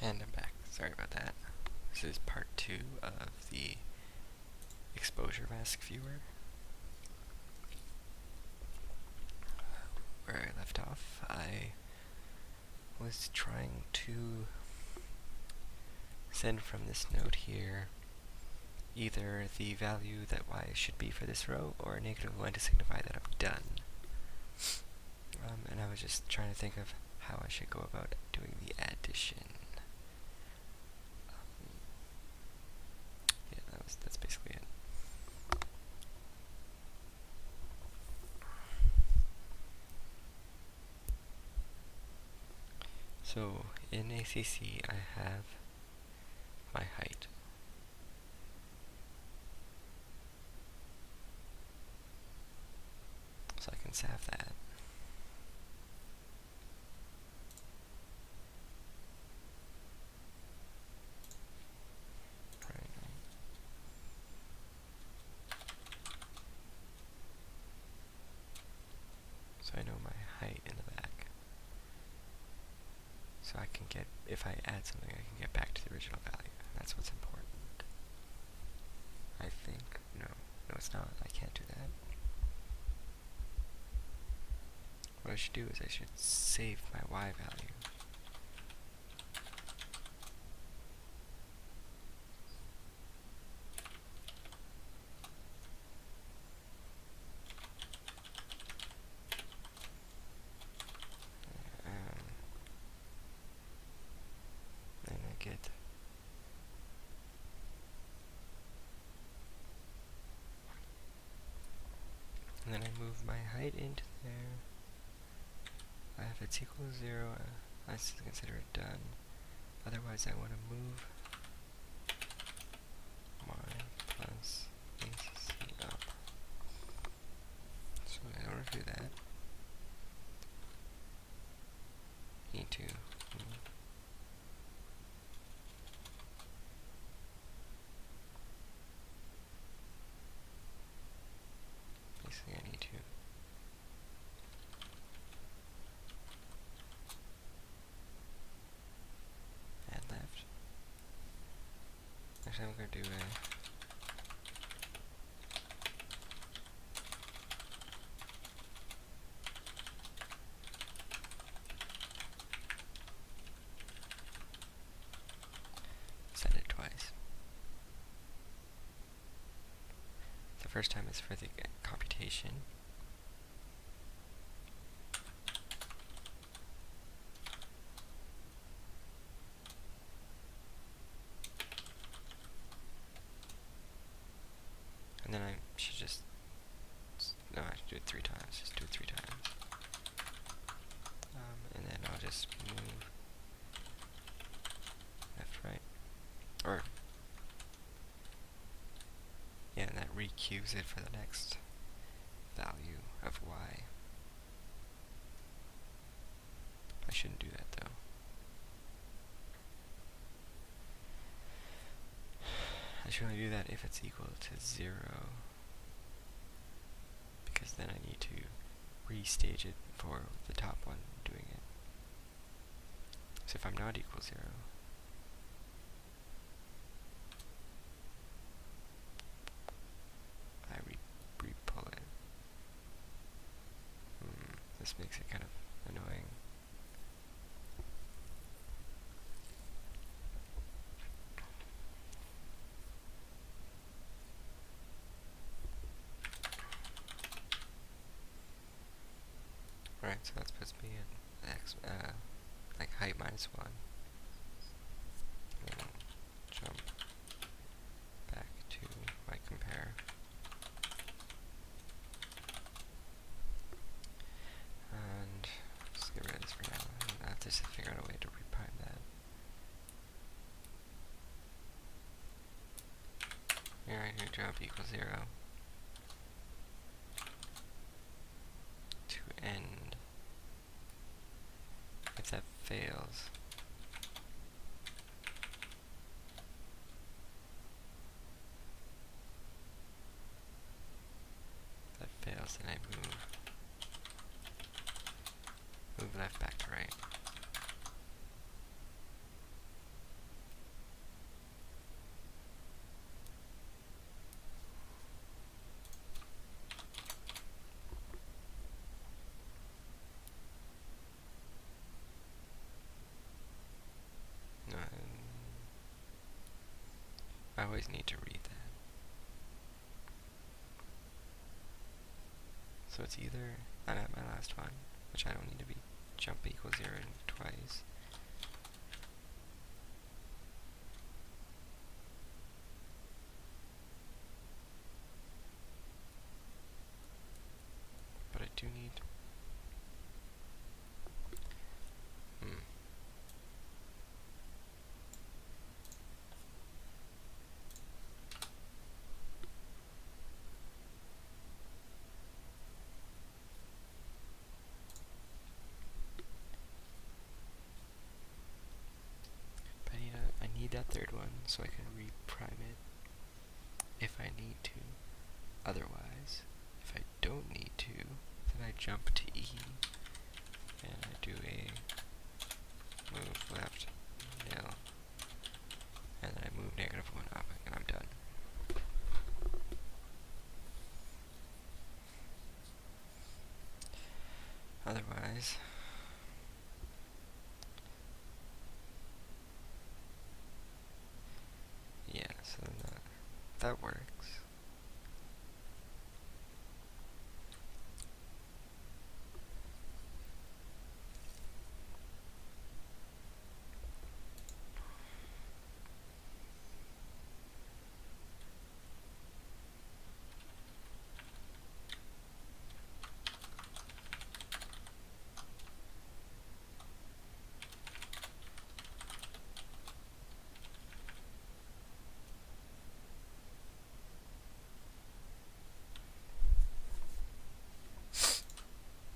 And I'm back. Sorry about that. This is part 2 of the exposure mask viewer. Where I left off, I was trying to send from this node here either the value that y should be for this row or a -1 to signify that I'm done. And I was just trying to think of how I should go about doing the addition. That's basically it. So in ACC I have my height. So I can salve that. So I know my height in the back. So I can get, if I add something, I can get back to the original value. That's what's important. I think. No, it's not. I can't do that. What I should do is I should save my y value. Then I get and then I move my height into there. If it's equal to 0, I consider it done. Otherwise, I want to move y plus ACC up. So in order to do that, I need to basically I need to add left. Actually, I'm going to do a send it twice. The first time is for the computation. And then I should just, no, I should do it 3 times, just do it 3 times. And then I'll just move left, right, or, yeah, and that re-queues it for the next value of y. I shouldn't do that though. I should only do that if it's equal to 0, because then I need to restage it for the top one doing it. So if I'm not equal 0, I re-pull it. This makes it kind of annoying. Right, so that puts me at x, like height -1. And then jump back to my compare. And just get rid of this for now. I have to figure out a way to reprime that. Here I do jump equals 0 to end. If that fails, then I move left back to right. I always need to read that. So it's either, I'm at my last one, which I don't need to be jump equals 0 twice. But I do need, I need that third one so I can reprime it if I need to. Otherwise, if I don't need to, then I jump to E and I do a move left nil, and then I move -1 up, and I'm done. Otherwise, yeah, so that works.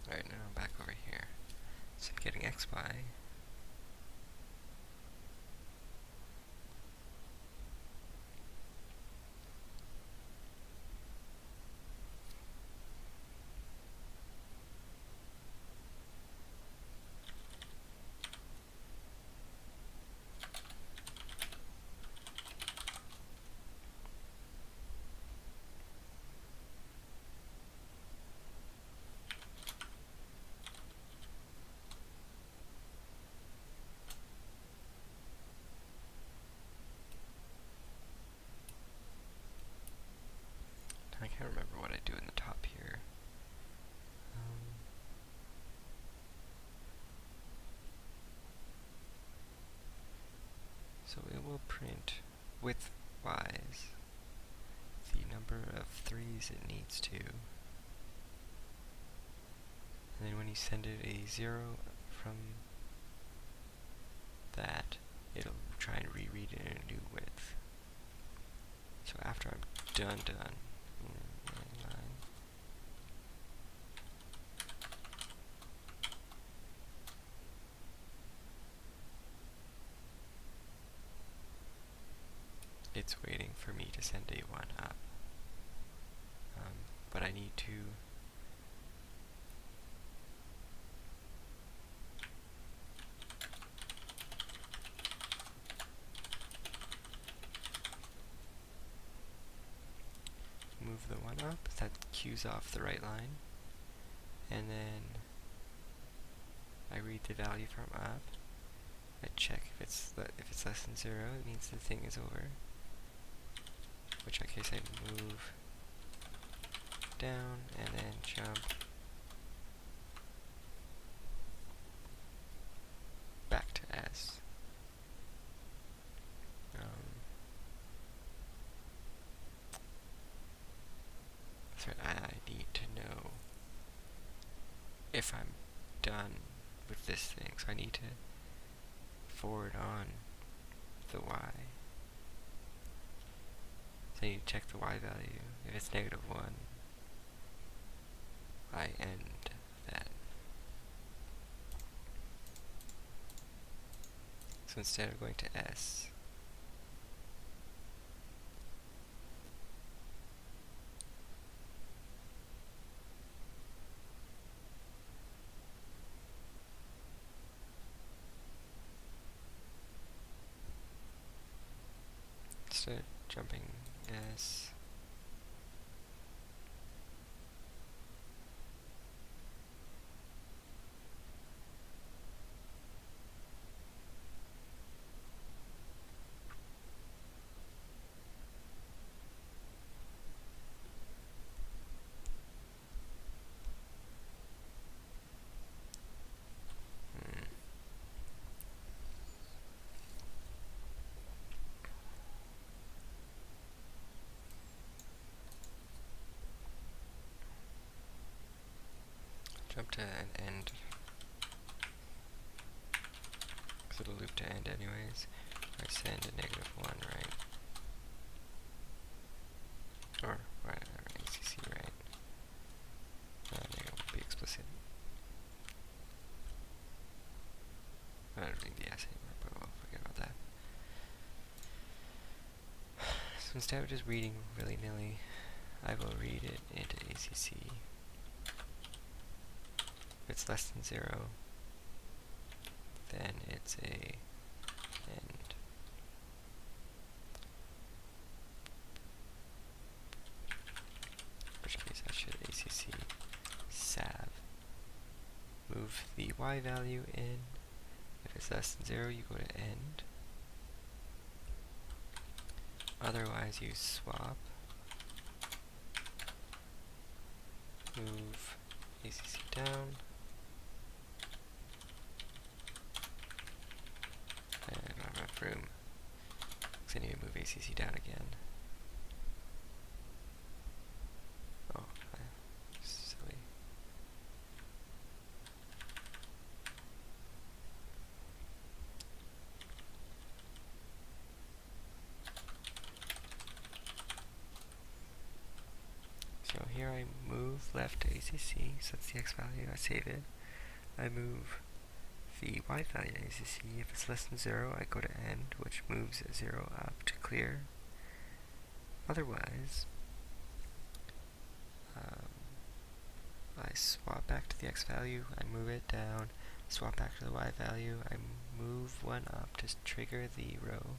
Alright, now I'm back over here. So I'm getting X, Y. I can't remember what I do in the top here. So it will print with Y's the number of 3's it needs to. And then when you send it a 0 from that, it'll try and reread it in a new width. So after I'm done, it's waiting for me to send a 1 up. But I need to move the 1 up, that cues off the right line, and then I read the value from up. I check if it's less than 0, it means the thing is over. Which case I move down and then jump back to S. So I need to know if I'm done with this thing, so I need to forward on the Y. So you check the Y value. If it's -1, I end that. So instead of going to S, instead of jumping S, to an end. Because it'll loop to end anyways. I send a -1, right? Or whatever, ACC, right? Negative will be explicit. I don't read the assay anymore, but we'll forget about that. So instead of just reading willy-nilly, I will read it into ACC. If it's less than 0, then it's a end. In which case I should ACC sav. Move the y value in. If it's less than 0, you go to end. Otherwise, you swap. Move ACC down. And I don't have enough room, because I need to move ACC down again. Oh, silly. So here I move left to ACC, so that's the x value, I save it. I move the y value to ACC. If it's less than 0, I go to end, which moves 0 up to clear. Otherwise, I swap back to the x value, I move it down, swap back to the y value, I move 1 up to trigger the row.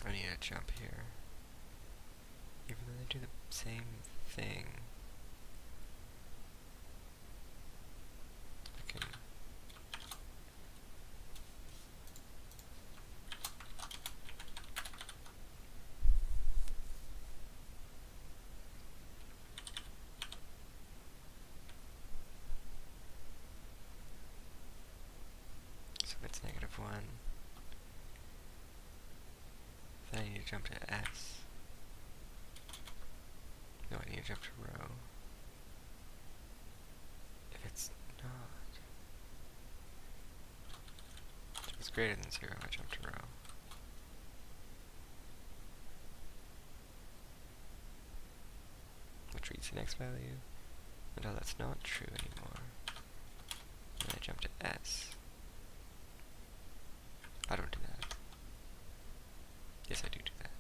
I need to jump here. Even though they do the same thing, I can so if it's -1, then I need to jump to S. No, I need to jump to row. If it's not, if it's greater than 0, I jump to row. Which reads the next value until that's not true anymore. And I jump to S. I don't do that. Yes, I do that.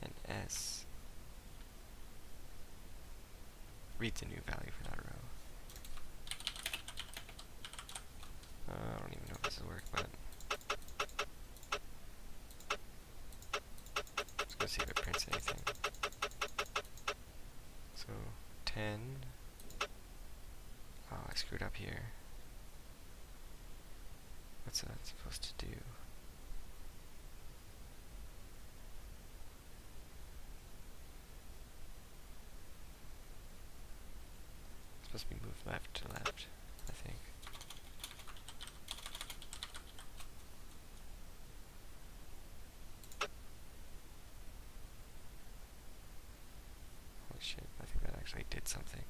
And S reads a new value for that row. I don't even know if this will work, but let's go see if it prints anything. So 10. Oh, I screwed up here. What's that supposed to do? It's supposed to be moved left to left, I think. Holy shit, I think that actually did something.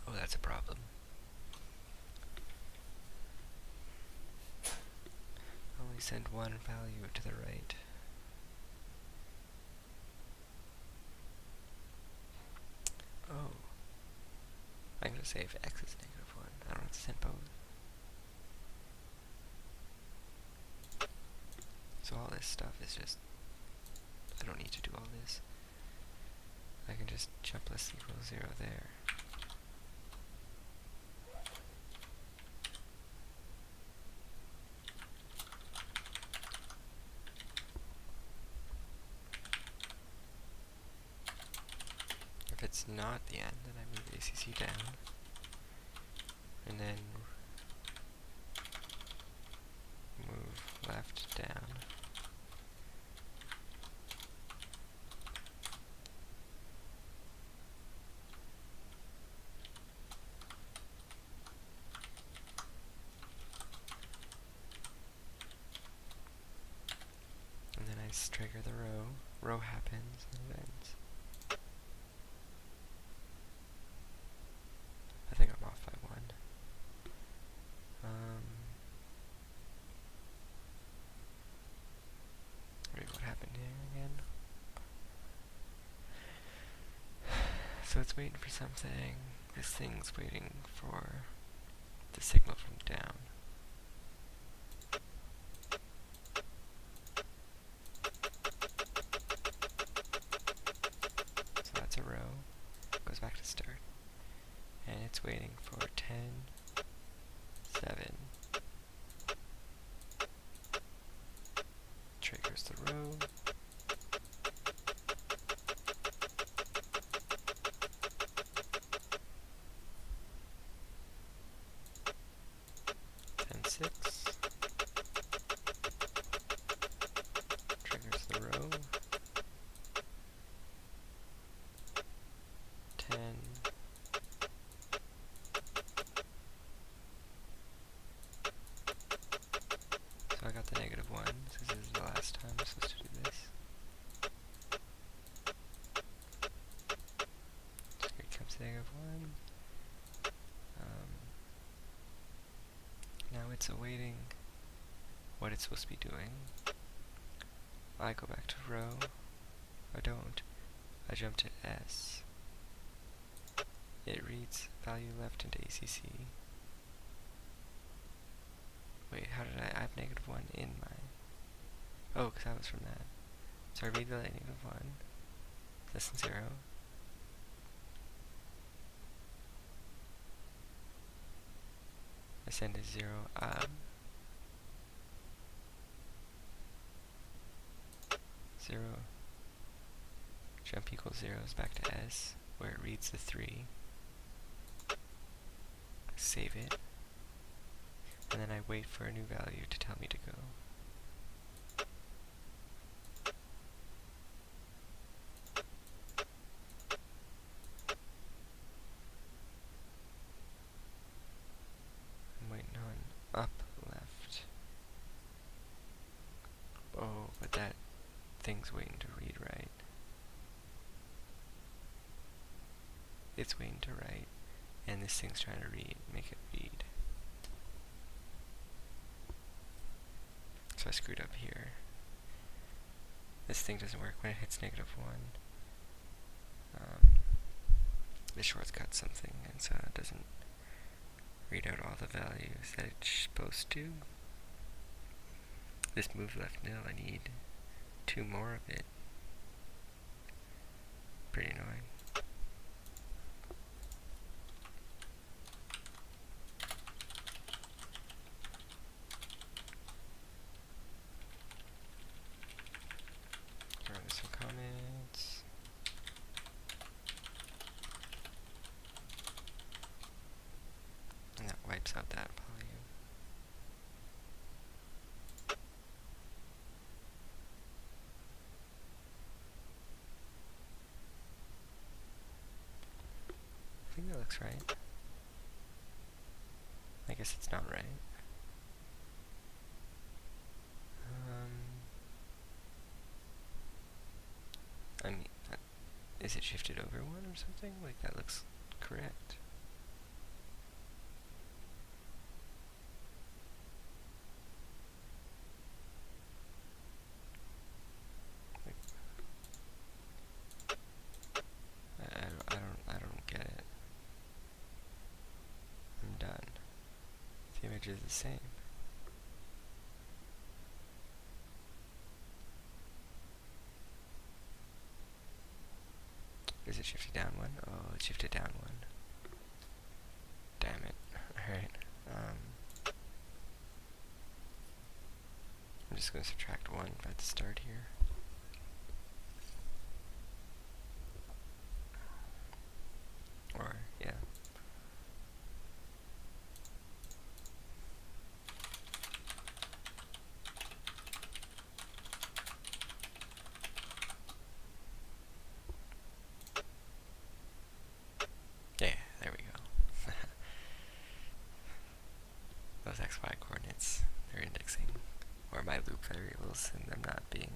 Oh, that's a problem. Only send one value to the right. Oh. I'm going to say if x is -1. I don't have to send both. So all this stuff is just, I don't need to do all this. I can just jump less equals 0 there. not the end, then I move ACC down, and then move left down. And then I trigger the row. Row happens, and it ends. I think I'm off by 1. Wait, what happened here again? So it's waiting for something. This thing's waiting for the signal from down. So that's a row. Goes back to start. And it's waiting for 10, 7. Triggers the row. Six. Triggers the row. 10. So I got the -1, so this is the last time I'm supposed to do this. So here comes -1. Now it's awaiting what it's supposed to be doing. I go back to row. I don't. I jump to S. It reads value left into ACC. Wait, how did I have -1 in my... Oh, because that was from that. So I read the -1, less than 0. I send a 0 up. 0. Jump equals 0 is back to S, where it reads the 3. Save it. And then I wait for a new value to tell me to go. I'm waiting on up left. Oh, but that thing's waiting to read right. It's waiting to write, and this thing's trying to make it read. So I screwed up here. This thing doesn't work when it hits -1. It shortcuts something, and so it doesn't read out all the values that it's supposed to. This move left nil, I need 2 more of it. Pretty annoying. Run some comments. And that wipes out that volume. I think that looks right. I guess it's not right. I mean, is it shifted over 1 or something? Like, that looks correct. Like, I don't get it. I'm done. The image is the same. Is it shifted down 1? Oh, it shifted down 1. Damn it. Alright. I'm just going to subtract 1 at the start here. those xy coordinates they're indexing, or my loop variables and them not being